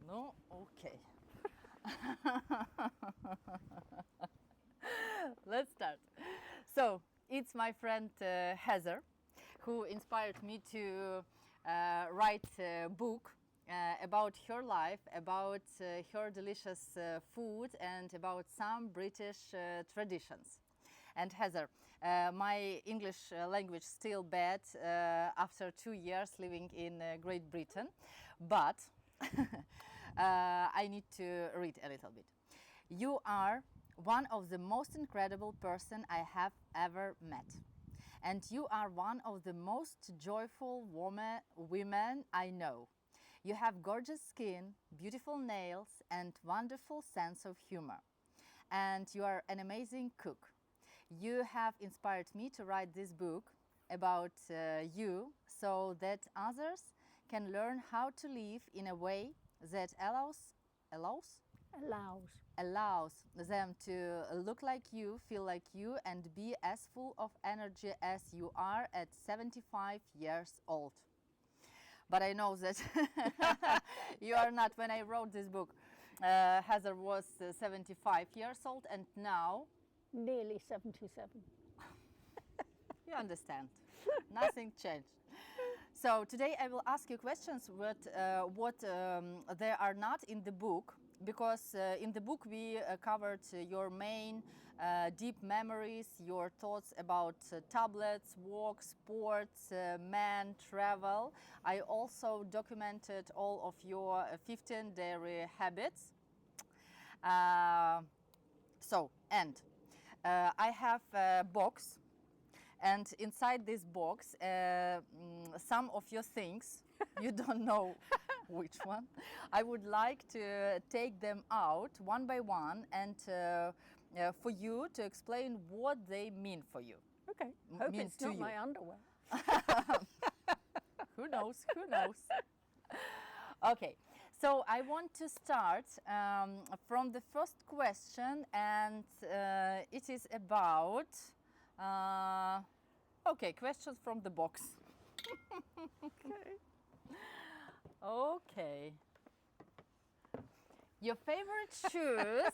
No? Okay. Let's start. So, it's my friend Heather who inspired me to write a book about her life, about her delicious food, and about some British traditions. And Heather, my English language still bad after 2 years living in Great Britain, but I need to read a little bit. You are one of the most incredible person I have ever met. And you are one of the most joyful women I know. You have gorgeous skin, beautiful nails, and wonderful sense of humor. And you are an amazing cook. You have inspired me to write this book about you so that others can learn how to live in a way that allows them to look like you, feel like you, and be as full of energy as you are at 75 years old. But I know that you are not. When I wrote this book, Heather was 75 years old, and now Nearly 77. you understand. Nothing changed. So today I will ask you questions what there are not in the book, because in the book we covered your main deep memories, your thoughts about tablets, walk, sports, men, travel. I also documented all of your 15 daily habits. I have a box, and inside this box some of your things, you don't know which one. I would like to take them out one by one and for you to explain what they mean for you. Okay, hope Means it's to not you. my underwear. Who knows? Who knows? Okay, so I want to start from the first question, and it is about questions from the box. Okay. Okay. Your favorite shoes?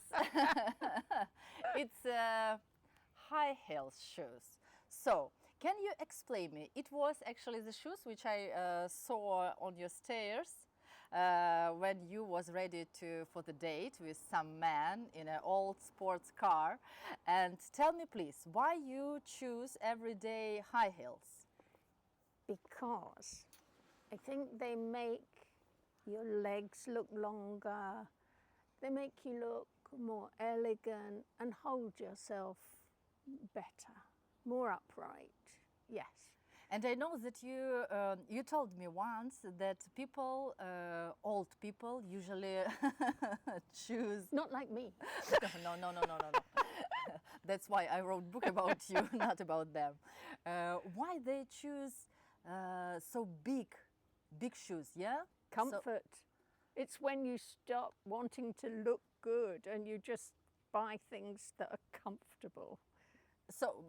It's high heels shoes. So, can you explain me? It was actually the shoes which I saw on your stairs when you was ready for the date with some man in an old sports car. And tell me please, why you choose everyday high heels? Because I think they make your legs look longer, they make you look more elegant and hold yourself better, more upright, yes. And I know that you told me once that people, old people, usually choose. Not like me. No. That's why I wrote book about you, not about them. Why they choose so big shoes? Yeah. Comfort. It's when you stop wanting to look good and you just buy things that are comfortable.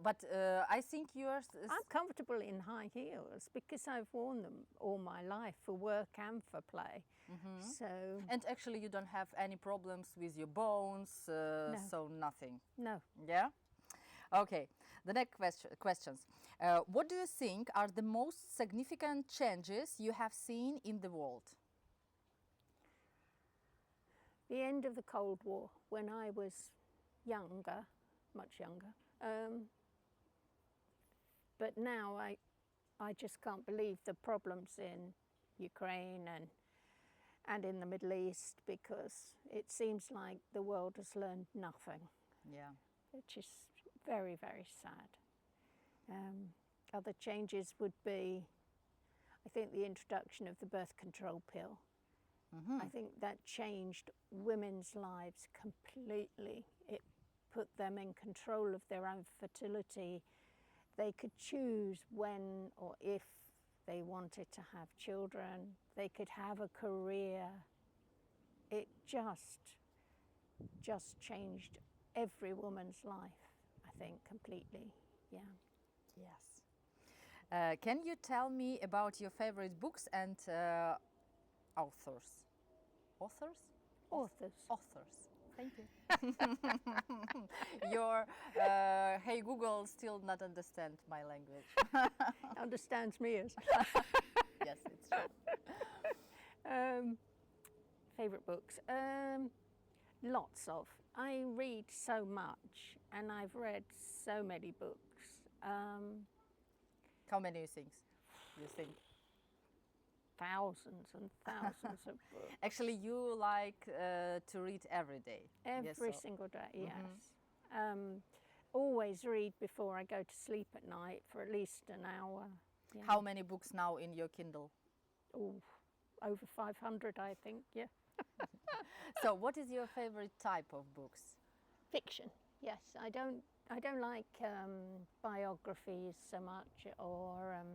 But I think yours. I'm comfortable in high heels because I've worn them all my life for work and for play. Mm-hmm. So. And actually, you don't have any problems with your bones, No. So nothing. No. Yeah. Okay. The next questions. What do you think are the most significant changes you have seen in the world? The end of the Cold War, when I was younger, much younger. But now I just can't believe the problems in Ukraine and in the Middle East, because it seems like the world has learned nothing. Yeah. Which is very, very sad. Other changes would be, I think, the introduction of the birth control pill. Mm-hmm. I think that changed women's lives completely. It put them in control of their own fertility. They could choose when or if they wanted to have children. They could have a career. It just changed every woman's life, I think, completely. Yeah. Yes. Can you tell me about your favorite books and authors? Authors? Authors. Authors. Thank you. Your hey Google still not understand my language. Understands me as. Yes, it's true. Favorite books? Lots of. I read so much, and I've read so many books. How many you think? Thousands and thousands of books. Actually, you like to read every day. Every single day, yes. Always read before I go to sleep at night for at least an hour. Yeah. How many books now in your Kindle? Oh, over 500, I think, yeah. So, what is your favorite type of books? Fiction, yes. I don't like biographies so much or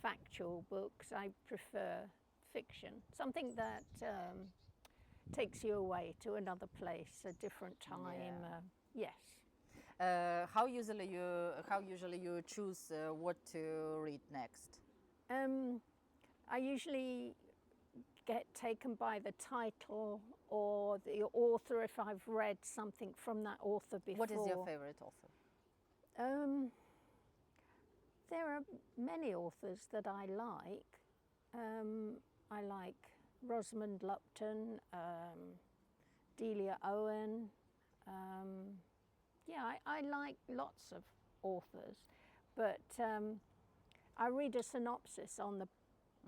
factual books. I prefer fiction, something that takes you away to another place, a different time. Yes. How usually you choose what to read next? I usually get taken by the title or the author if I've read something from that author before. What is your favorite author? There are many authors that I like. I like Rosamund Lupton, Delia Owen. I like lots of authors, but I read a synopsis on the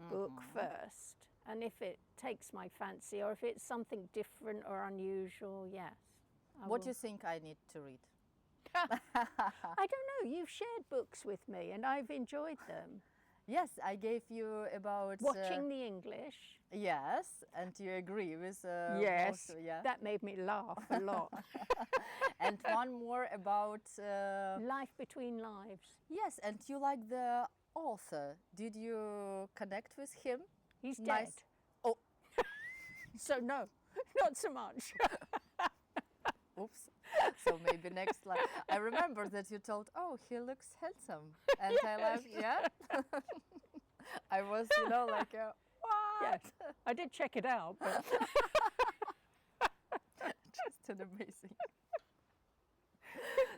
book first, and if it takes my fancy or if it's something different or unusual, yes. What do you think I need to read? I don't know. You've shared books with me and I've enjoyed them. Yes, I gave you about... Watching the English. Yes, and you agree with... yes, most, yeah. That made me laugh a lot. And one more about... Life Between Lives. Yes, and you like the author. Did you connect with him? He's dead. Oh. So no, not so much. Oops. So maybe next life. I remember that you told, oh, he looks handsome. And yes. I like, yeah. I was, like, what? Yes, I did check it out. But just an amazing.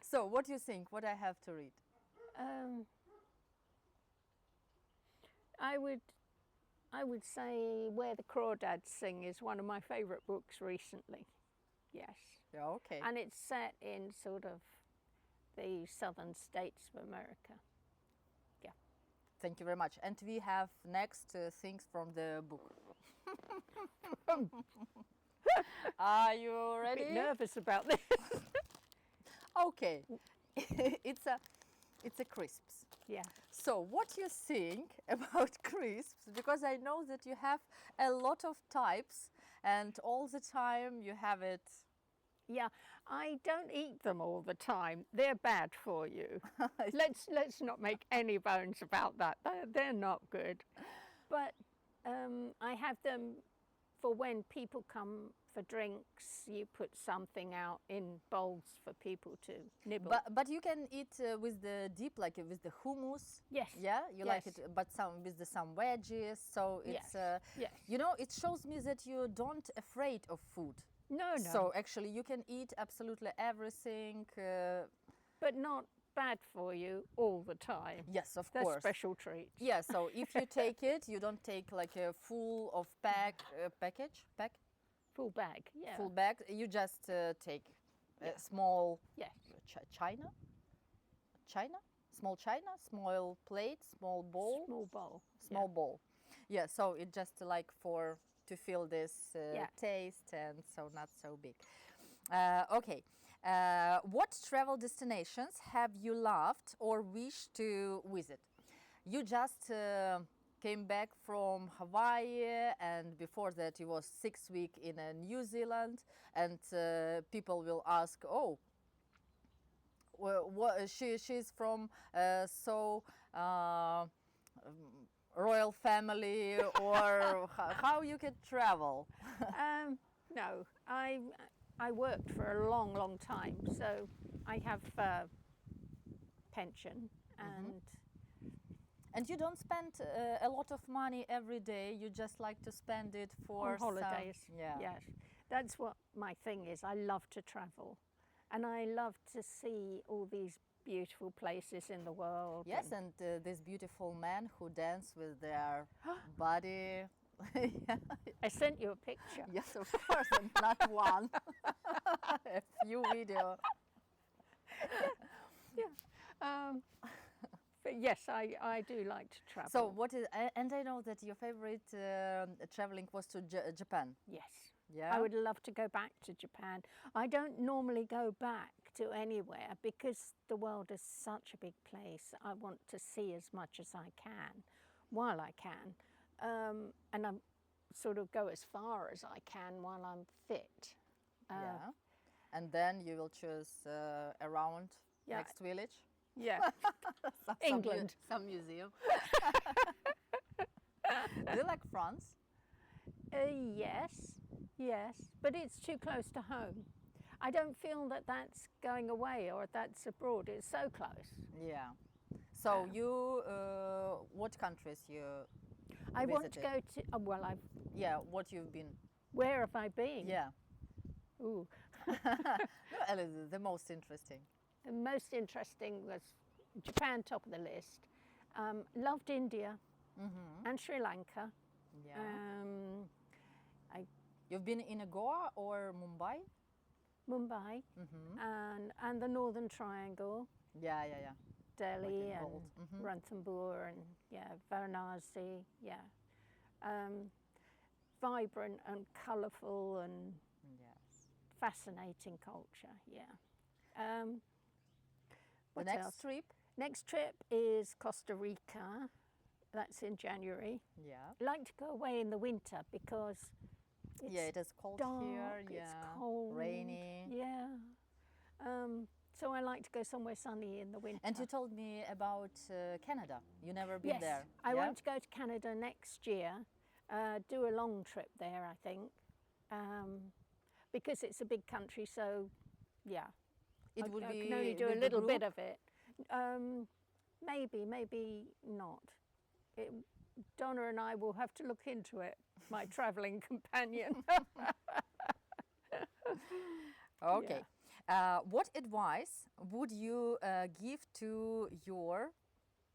So what do you think? What I have to read? I would say Where the Crawdads Sing is one of my favorite books recently. Yes. Yeah, okay. And it's set in sort of the southern states of America. Yeah. Thank you very much. And we have next things from the book. Are you ready? A bit nervous about this. Okay. It's a crisps. Yeah. So what do you think about crisps? Because I know that you have a lot of types and all the time you have it. Yeah, I don't eat them all the time. They're bad for you. Let's not make any bones about that. They're not good. But I have them for when people come for drinks. You put something out in bowls for people to nibble. But you can eat with the dip, like with the hummus. Yes. Yeah, you yes. like it, but some veggies. So it's yes. It shows me that you don't afraid of food. No. So actually, you can eat absolutely everything. But not bad for you all the time. Yes, of They're course. special treats. Yeah. So if you take it, you don't take like a full of package. Full bag. Yeah. Full bag. You just take a small. Yes. China. Small china, small plate, small bowl. Small bowl. Small bowl. Yeah. So it just like to feel this taste, and so not so big. Okay. What travel destinations have you loved or wish to visit? You just came back from Hawaii, and before that you was 6 weeks in New Zealand, and people will ask, oh, well, she's from royal family, or how you can travel? No, I worked for a long time, so I have pension, And you don't spend a lot of money every day. You just like to spend it for On holidays. Yeah. Yes, that's what my thing is. I love to travel, and I love to see all these beautiful places in the world. Yes, and these beautiful men who dance with their body. Yeah. I sent you a picture. Yes, of course, and not one. A few videos. But yes, I do like to travel. So what is? And I know that your favorite traveling was to Japan. Yes. Yeah. I would love to go back to Japan. I don't normally go back to anywhere because the world is such a big place. I want to see as much as I can while I can. And I sort of go as far as I can while I'm fit. Yeah. And then you will choose around Yeah. next village. Yeah. Some England. some museum. Do you like France? Yes, yes, but it's too close to home. I don't feel that that's going away or that's abroad. It's so close. Yeah. So you, what countries you I want to visited? go to. Well, Yeah, what you've been? where have I been? Yeah. Ooh. The most interesting. The most interesting was Japan, top of the list. Loved India and Sri Lanka. Yeah. You've been in Goa or Mumbai? Mumbai and the Northern Triangle, Yeah, yeah, yeah. Delhi in and gold. Ranthambore and Varanasi. Vibrant and colourful and Yes. fascinating culture. The What next else? trip? Next trip is Costa Rica. That's in January. Yeah. Like to go away in the winter because it's Yeah, it is cold dark, here. it's Yeah. cold, Rainy. Yeah. So I like to go somewhere sunny in the winter. And you told me about Canada. You never been Yes, there. I yeah? want to go to Canada next year. Do a long trip there, I think, because it's a big country. So, yeah, It would I be can only do a with the little bit group? of it. Maybe not. Donna and I will have to look into it. My travelling companion. Okay. What advice would you give to your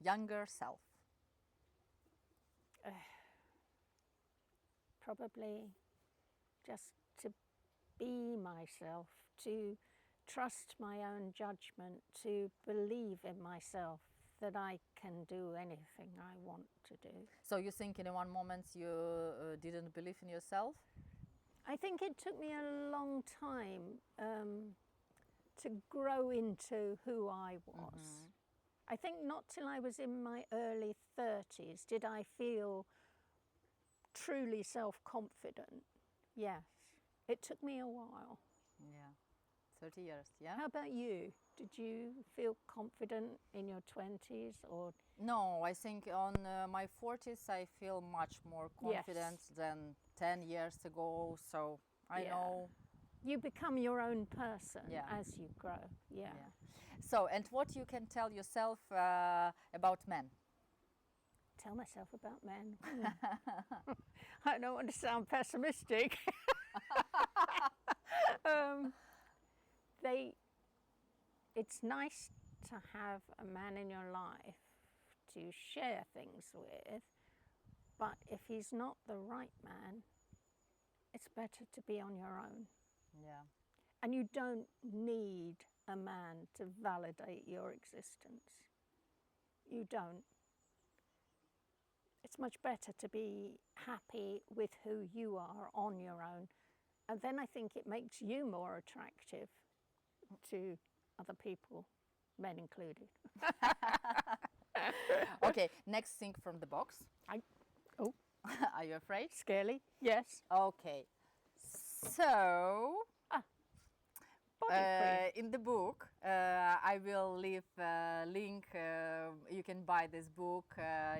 younger self? Probably just to be myself, to trust my own judgment, to believe in myself that I can do anything I want to do. So you think in one moment you didn't believe in yourself? I think it took me a long time to grow into who I was. I think not till I was in my early 30s did I feel truly self-confident. Yes, it took me a while. Yeah. 30 years, yeah? How about you? Did you feel confident in your 20s or? No, I think on my 40s I feel much more confident than 10 years ago. So I know. You become your own person Yeah. as you grow. Yeah. So, and what you can tell yourself about men? Tell myself about men. I don't want to sound pessimistic. It's nice to have a man in your life to share things with, but if he's not the right man, it's better to be on your own. Yeah. And you don't need a man to validate your existence. You don't. It's much better to be happy with who you are on your own. And then I think it makes you more attractive to other people, men included. Okay, next thing from the box. Oh, Are you afraid? scary? Yes. Okay. So, body cream. In the book, I will leave a link. You can buy this book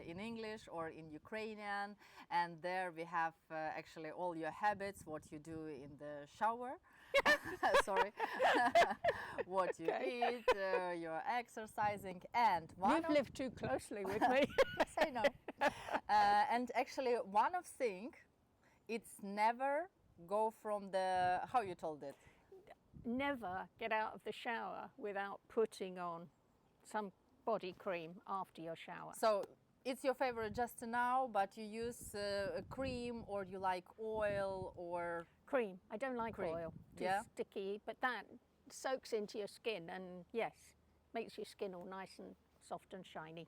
in English or in Ukrainian, and there we have actually all your habits, what you do in the shower. Sorry. What you eat, your exercising, and You've lived too closely with me. Yes, I know. And actually, one of thing, it's never go from the, how you told it? Never get out of the shower without putting on some body cream after your shower. So it's your favorite just now, but you use a cream, or you like oil, or Cream. I don't like Cream. oil. Too Yeah? sticky, but that soaks into your skin and yes, makes your skin all nice and soft and shiny.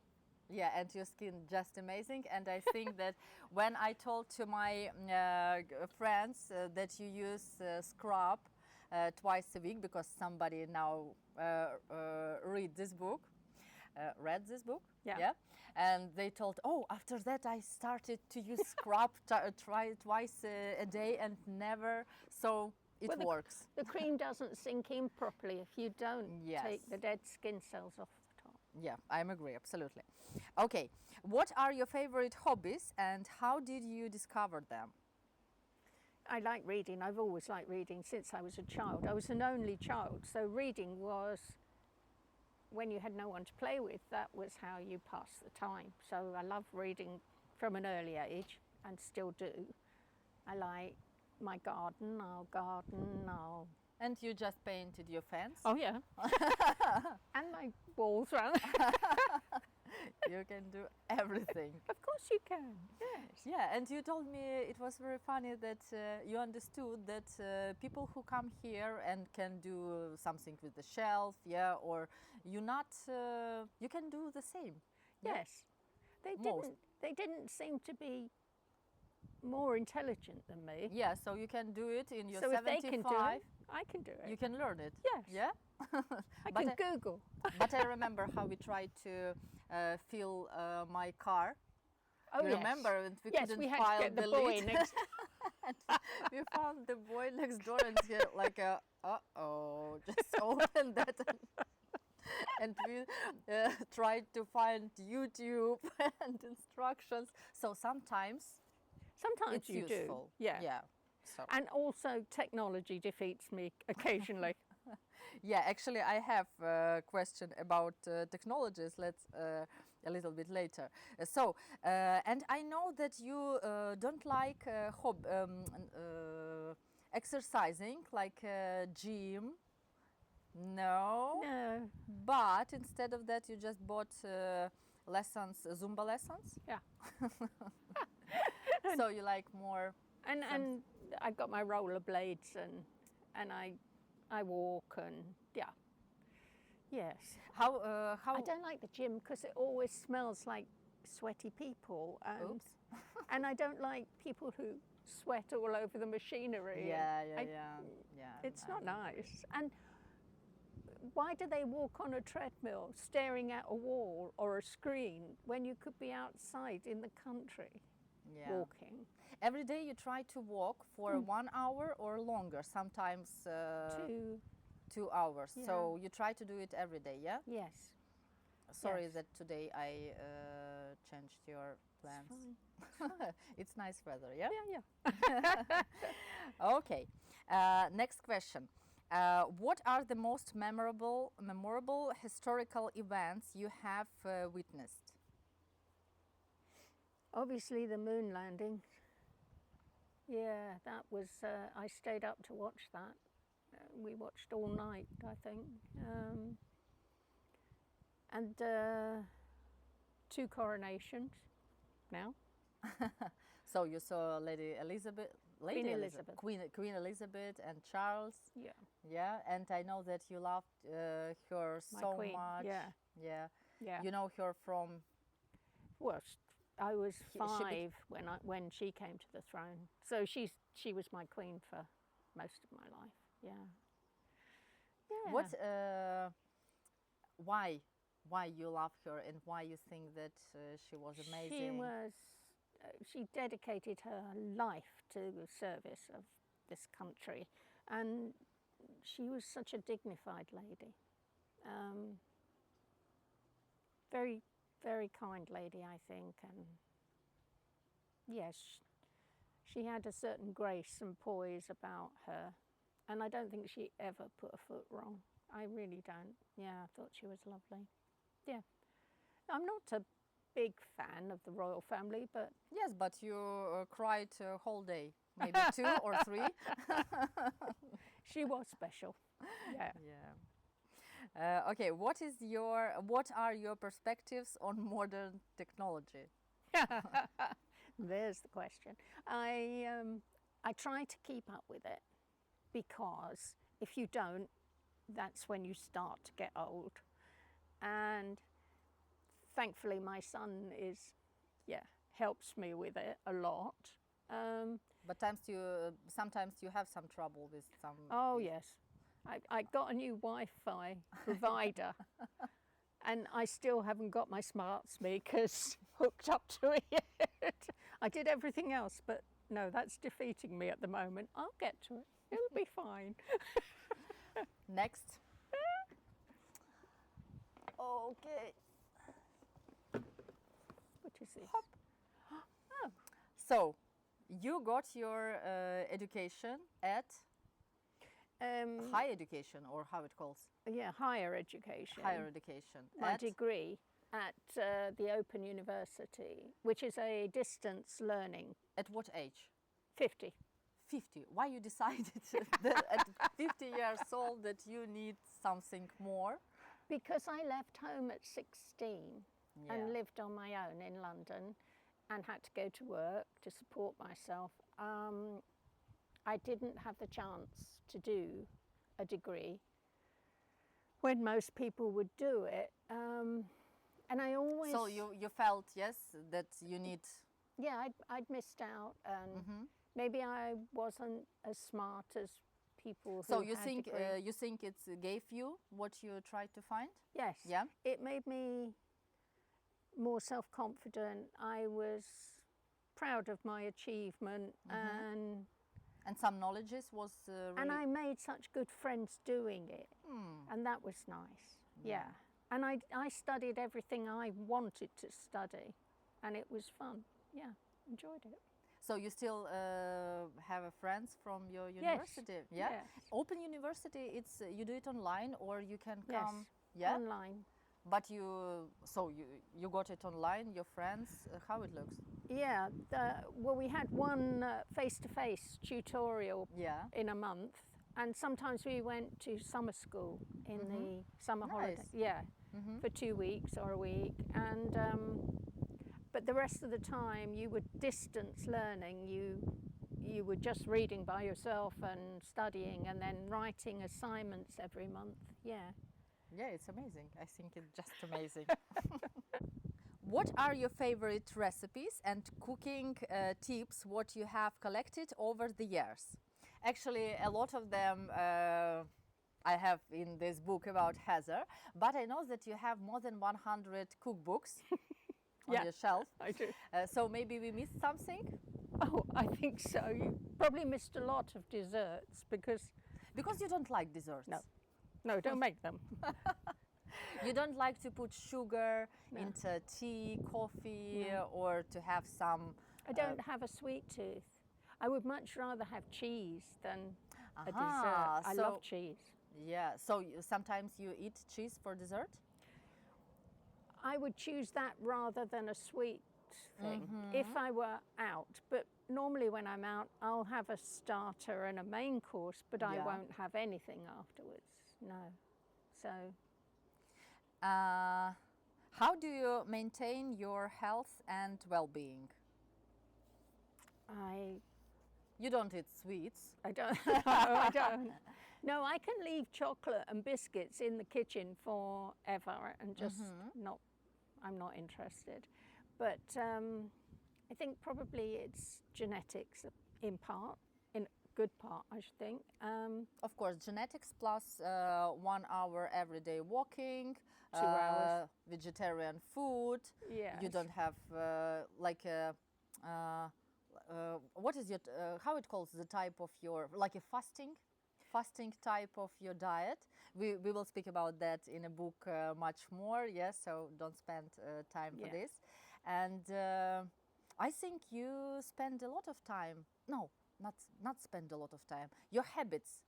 yeah, and your skin just amazing. And I think that when I told to my friends that you use scrub twice a week, because somebody now read this book, Yeah. and they told, oh, after that I started to use scrub try twice a day and never, so it Well, works. The cream doesn't sink in properly if you don't Yes. take the dead skin cells off the top. Yeah, I agree, absolutely. Okay, what are your favorite hobbies and how did you discover them? I like reading. I've always liked reading since I was a child. I was an only child, so reading was, when you had no one to play with, that was how you passed the time. So I love reading from an early age and still do. I like my garden, I'll And you just painted your fence? Oh yeah. And my walls round. You can do everything. Of course you can. Yes. Yeah, and you told me it was very funny that you understood that people who come here and can do something with the shelf, yeah, or you not, you can do the same. Yeah? Yes. They Most. didn't seem to be more intelligent than me. Yeah, so you can do it in your So if 75. they can do it, I can do it. You can learn it. Yes. Yeah. I but can Google. But I remember how we tried to fill my car. Oh You yes. remember? And we Yes, couldn't we had file to get the the boy lid. next. And we found the boy next door and he like a, uh-oh, just open that. And we tried to find YouTube and instructions. So sometimes Sometimes it's you useful. do. Yeah. Yeah. So. And also technology defeats me occasionally. Yeah, actually, I have a question about technologies. Let's a little bit later. And I know that you don't like exercising, like gym. No. No. But instead of that, you just bought lessons, Zumba lessons. Yeah. So you like more. And I've got my rollerblades and I walk and yeah. Yes. How? I don't like the gym because it always smells like sweaty people and Oops. and I don't like people who sweat all over the machinery. Yeah, and yeah. It's not nice. And why do they walk on a treadmill staring at a wall or a screen when you could be outside in the country Yeah. walking? Every day you try to walk for 1 hour or longer, sometimes 2 hours. Yeah. So you try to do it every day, yeah? Yes. Sorry Yes. that today I changed your plans. Fine. It's nice weather, yeah? Yeah. Okay. Next question. What are the most memorable historical events you have witnessed? Obviously the moon landing. Yeah, that was, I stayed up to watch that. We watched all night, I think. And 2 coronations now. So you saw Lady Elizabeth, Queen Elizabeth. Queen Elizabeth and Charles. Yeah. Yeah, and I know that you loved her My so queen, much. yeah. Yeah. Yeah. You know her from. Well, I was She be- 5 when she came to the throne. So she was my queen for most of my life. Yeah. Yeah. What? Why you love her and why you think that she was amazing? She dedicated her life to the service of this country, and she was such a dignified lady. Very, very kind lady, I think. And yes, she had a certain grace and poise about her. And I don't think she ever put a foot wrong. I really don't. Yeah, I thought she was lovely. Yeah. I'm not a big fan of the royal family, but... Yes, but you cried a whole day, maybe 2 or 3. She was special. Yeah. Yeah. Okay, what are your perspectives on modern technology? There's the question. I try to keep up with it, because if you don't, that's when you start to get old. And thankfully my son helps me with it a lot. But sometimes you have some trouble with some... Oh yes. I got a new Wi-Fi provider and I still haven't got my smart speakers hooked up to it yet. I did everything else, but no, that's defeating me at the moment. I'll get to it. It'll be fine. Next. Okay. What is this? Hop. Oh. So, you got your education at higher education, or how it calls? Yeah, higher education. Higher education. My degree at the Open University, which is a distance learning. At what age? 50. 50. Why you decided that at 50 years old that you need something more? Because I left home at 16 and lived on my own in London and had to go to work to support myself. I didn't have the chance to do a degree when most people would do it. And I always... So you felt, yes, that you need... Yeah, I'd missed out, and maybe I wasn't as smart as people who So had you think degrees. you think it gave you what you tried to find? Yes. Yeah. It made me more self-confident. I was proud of my achievement, And some knowledge was really... and I made such good friends doing it, and that was nice. Yeah. And I studied everything I wanted to study, and it was fun. Yeah, enjoyed it. So you still have friends from your university? Yes. Yeah. Yes. Open university, it's you do it online, or you can Yes. come. Yeah. Online. But you got it online. Your friends, how it looks? Yeah. Well, we had one face-to-face tutorial in a month, and sometimes we went to summer school in the summer holiday. Yeah, for 2 weeks or a week, and but the rest of the time you were distance learning. You were just reading by yourself and studying, and then writing assignments every month. Yeah. Yeah, it's amazing. I think it's just amazing. What are your favorite recipes and cooking tips, what you have collected over the years? Actually, a lot of them I have in this book about Heather, but I know that you have more than 100 cookbooks on your shelf. I do. So maybe we missed something? Oh, I think so. You probably missed a lot of desserts because you don't like desserts. No, don't make them. You don't like to put sugar into tea, coffee, or to have some... I don't have a sweet tooth. I would much rather have cheese than a dessert. I love cheese. Yeah, so sometimes you eat cheese for dessert? I would choose that rather than a sweet thing if I were out. But normally when I'm out, I'll have a starter and a main course, but I won't have anything afterwards. No. So... how do you maintain your health and well-being? You don't eat sweets. I don't. No, I don't. No, I can leave chocolate and biscuits in the kitchen forever and just I'm not interested. But I think probably it's genetics in part, in good part, I should think. Of course, genetics plus 1 hour everyday walking, 2 hours. Vegetarian food. Yes. You don't have what is your, how it calls the type of your, like a fasting? fasting type of your diet. We will speak about that in a book much more, yes, so don't spend time for this. And I think you spend a lot of time, no, not spend a lot of time, your habits.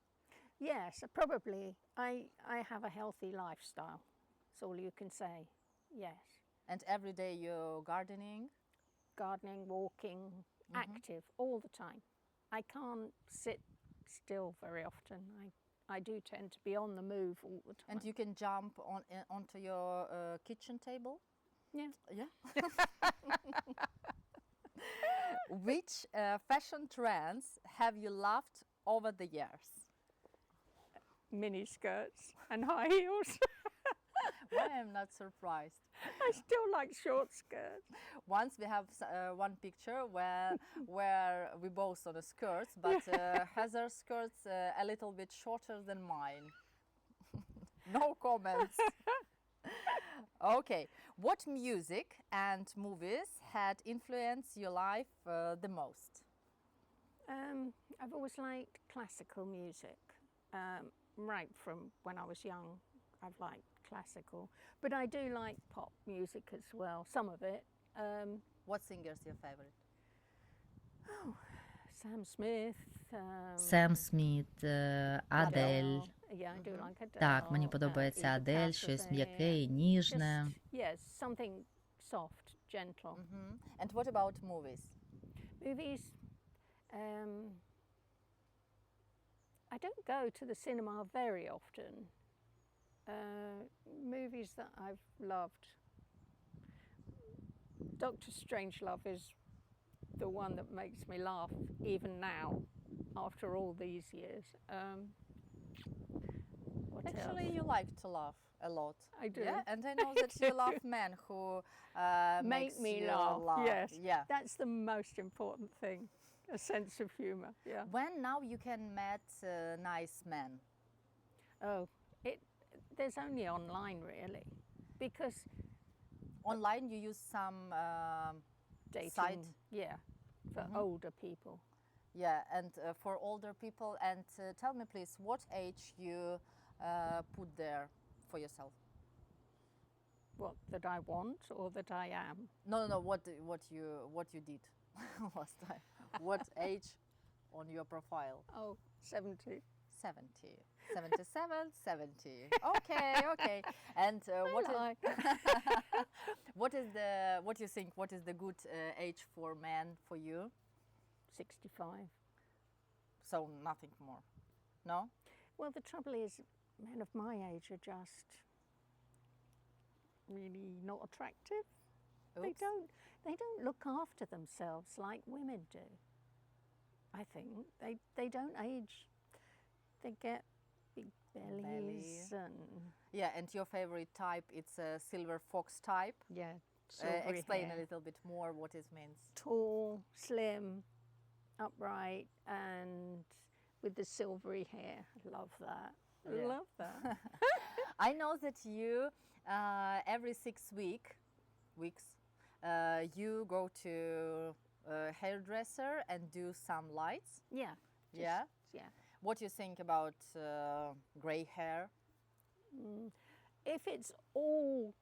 Yes, probably. I have a healthy lifestyle. That's all you can say. Yes. And every day you're gardening? Gardening, walking, active all the time. I can't sit still very often. I do tend to be on the move all the time. And you can jump onto your kitchen table? Yeah. Yeah. Which fashion trends have you loved over the years? Mini skirts and high heels. Why I'm not surprised. I still like short skirts. Once we have one picture where we both on a skirts, but Hezer's skirts a little bit shorter than mine. No comments. Okay, what music and movies had influenced your life the most? I've always liked classical music. Right from when I was young, I've liked classical, but I do like pop music as well, some of it. What singer is your favorite? Oh, Sam Smith. Сем Сміт, Адель. Yeah, I do like Adele. Так, мені подобається Адель, щось м'яке і ніжне. Yes, something soft, gentle. And what about movies? Movies, I don't go to the cinema very often. Movies that I've loved. Doctor Strangelove is the one that makes me laugh even now, after all these years. What Actually, else? you like to laugh a lot. I do. Yeah, and I know that you love men who Make makes me you laugh. Yes, Yeah. that's the most important thing. A sense of humor. Yeah. When now you can meet nice men? Oh, there's only online really, because Online you use some dating. site. Yeah, for older people. Yeah, and for older people. And tell me please, what age you put there for yourself? What, that I want or that I am? No. What you did last time? What age on your profile? Oh, 70. 70, 77, 70. Okay. And what do you think? What is the good age for men for you? 65. So nothing more, no? Well, the trouble is, men of my age are just really not attractive. They Oops. don't look after themselves like women do. I think they don't age. They get big bellies and Yeah, and your favorite type, it's a silver fox type. yeah. silvery Explain hair. a little bit more what it means. Tall, slim, upright, and with the silvery hair. Love that. Yeah. Love that. I know that you every 6 weeks you go to a hairdresser and do some lights. Yeah. Yeah. Yeah. What do you think about gray hair? If it's all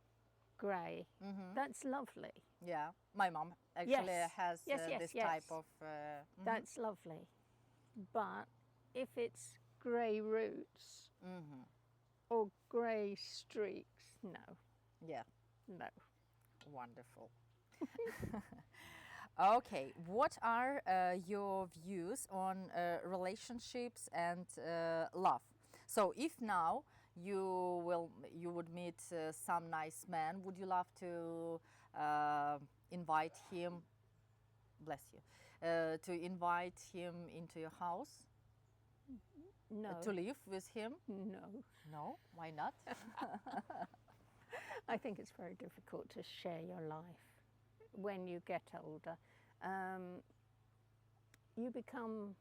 grey, that's lovely. Yeah, my mom actually Yes. has Yes, this yes. type of. That's lovely. But if it's grey roots or grey streaks, no, Yeah, no. wonderful. Okay, what are your views on relationships and love? So, if now you would meet some nice man, would you love to invite him? Bless you. To invite him into your house No. to live with him? No. No, why not? I think it's very difficult to share your life when you get older. You become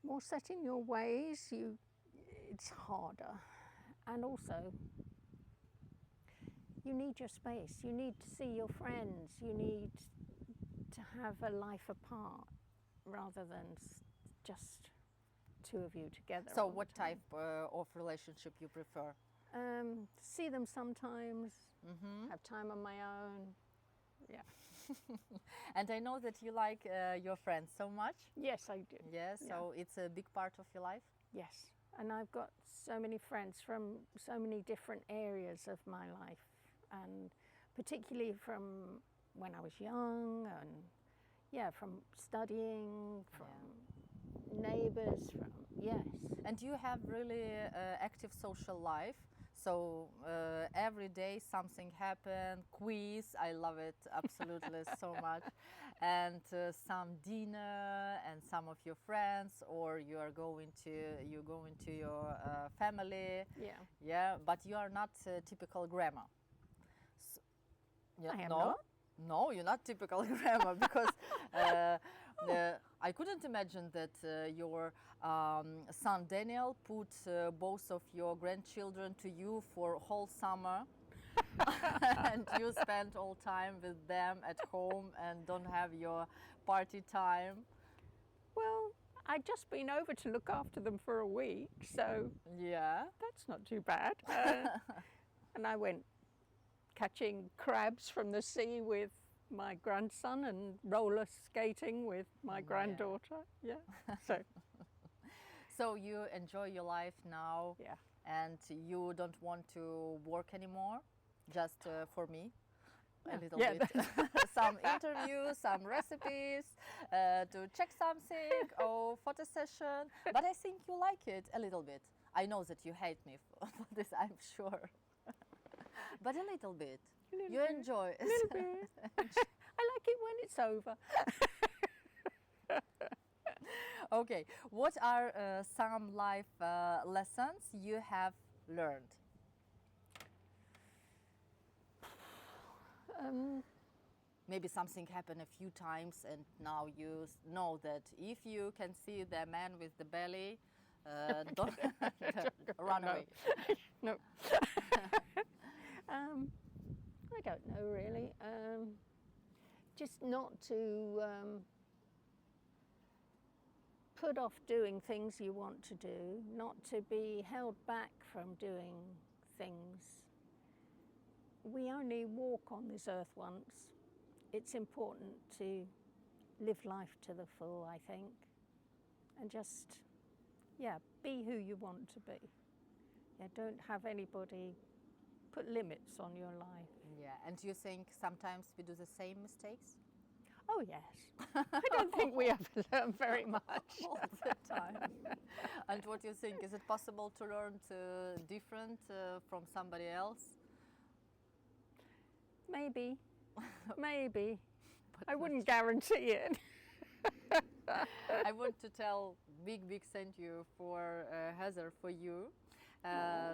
more set in your ways. It's harder. And also, you need your space. You need to see your friends. You need to have a life apart rather than just two of you together. So all the what time. type of relationship you prefer? See them sometimes, Mm-hmm. have time on my own. Yeah. And I know that you like your friends so much. Yes, I do. Yes, so it's a big part of your life. Yes. And I've got so many friends from so many different areas of my life, and particularly from when I was young, and from studying, from neighbors, from And you have really active social life. So every day something happened, quiz, I love it absolutely so much. And some dinner and some of your friends, or you're going to your family. Yeah, but you are not typical grandma. I am no? not. No, you're not typical grandma because I couldn't imagine that your son Daniel put both of your grandchildren to you for whole summer and you spend all time with them at home and don't have your party time. Well, I'd just been over to look after them for a week, so that's not too bad. And I went catching crabs from the sea with my grandson and roller skating with my granddaughter. So you enjoy your life now, and you don't want to work anymore, just for me, a little bit. Some interviews, some recipes, to check something, or photo session. But I think you like it a little bit. I know that you hate me for this, I'm sure. But a little bit. You enjoy it. A little bit. I like it when it's over. Okay, what are some life lessons you have learned? Maybe something happened a few times and now you know that if you can see the man with the belly, don't run away. No. I don't know really. Just not to put off doing things you want to do, not to be held back from doing things. We only walk on this earth once. It's important to live life to the full, I think, and just, be who you want to be. Don't have anybody put limits on your life. Yeah, and you think sometimes we do the same mistakes? Oh yes. I don't think we ever learn very much. All the time. And what do you think? Is it possible to learn different from somebody else? Maybe. I wouldn't guarantee it. I want to tell big thank you for Heather, for you.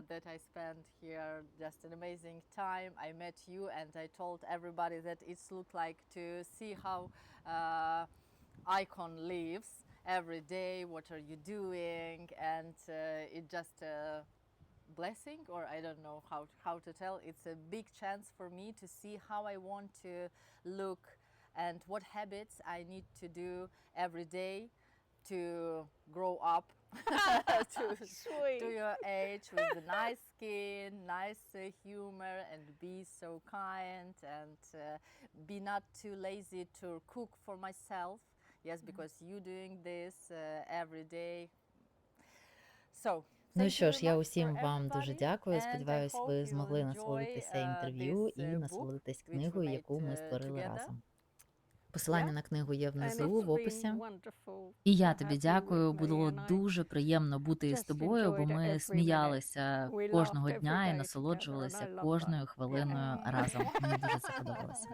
That I spent here just an amazing time. I met you and I told everybody that it's look like to see how icon lives every day, what are you doing, and it's just a blessing, or I don't know how to tell. It's a big chance for me to see how I want to look and what habits I need to do every day to grow up to your age with a nice skin, nice humor, and be so kind and be not too lazy to cook for myself. Yes, because you doing this every day. So, Ну що ж, я усім вам дуже дякую. Сподіваюсь, ви змогли насолодитися інтерв'ю і насолодитись книгою, яку ми створили разом. Посилання на книгу є внизу, в описі. І я тобі дякую, було дуже приємно бути із тобою, бо ми сміялися кожного дня і насолоджувалися кожною хвилиною разом. Мені дуже це подобалося.